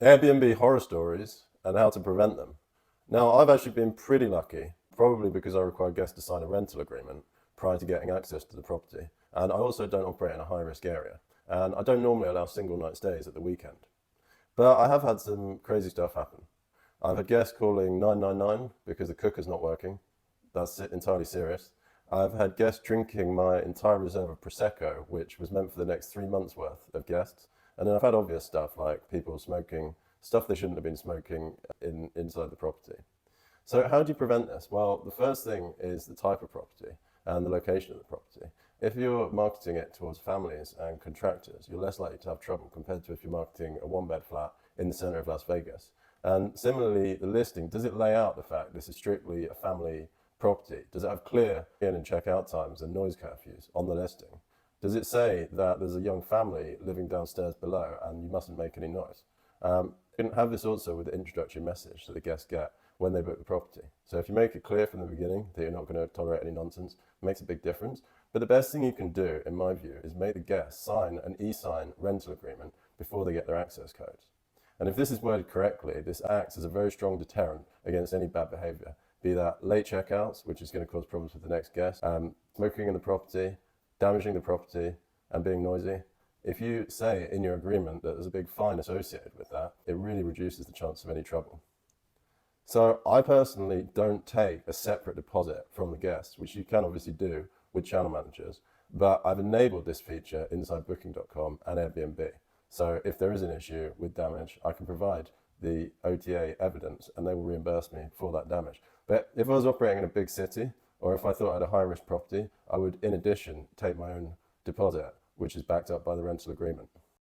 Airbnb horror stories and how to prevent them. Now, I've actually been pretty lucky, probably because I required guests to sign a rental agreement prior to getting access to the property. And I also don't operate in a high risk area. And I don't normally allow single night stays at the weekend. But I have had some crazy stuff happen. I've had guests calling 999 because the cooker's not working. That's entirely serious. I've had guests drinking my entire reserve of Prosecco, which was meant for the next 3 months worth of guests. And then I've had obvious stuff like people smoking stuff they shouldn't have been smoking inside the property. So how do you prevent this? Well, the first thing is the type of property and the location of the property. If you're marketing it towards families and contractors, you're less likely to have trouble compared to if you're marketing a one-bed flat in the center of Las Vegas. And similarly, the listing, does it lay out the fact this is strictly a family property? Does it have clear in and check out times and noise curfews on the listing? Does it say that there's a young family living downstairs below and you mustn't make any noise? You can have this also with the introductory message that the guests get when they book the property. So if you make it clear from the beginning that you're not going to tolerate any nonsense, it makes a big difference. But the best thing you can do, in my view, is make the guests sign an e-sign rental agreement before they get their access codes. And if this is worded correctly, this acts as a very strong deterrent against any bad behavior, be that late checkouts, which is going to cause problems with the next guest, smoking in the property, damaging the property, and being noisy. If you say in your agreement that there's a big fine associated with that, it really reduces the chance of any trouble. So I personally don't take a separate deposit from the guests, which you can obviously do with channel managers, but I've enabled this feature inside booking.com and Airbnb. So if there is an issue with damage, I can provide the OTA evidence and they will reimburse me for that damage. But if I was operating in a big city, or if I thought I had a high risk property, I would in addition take my own deposit, which is backed up by the rental agreement.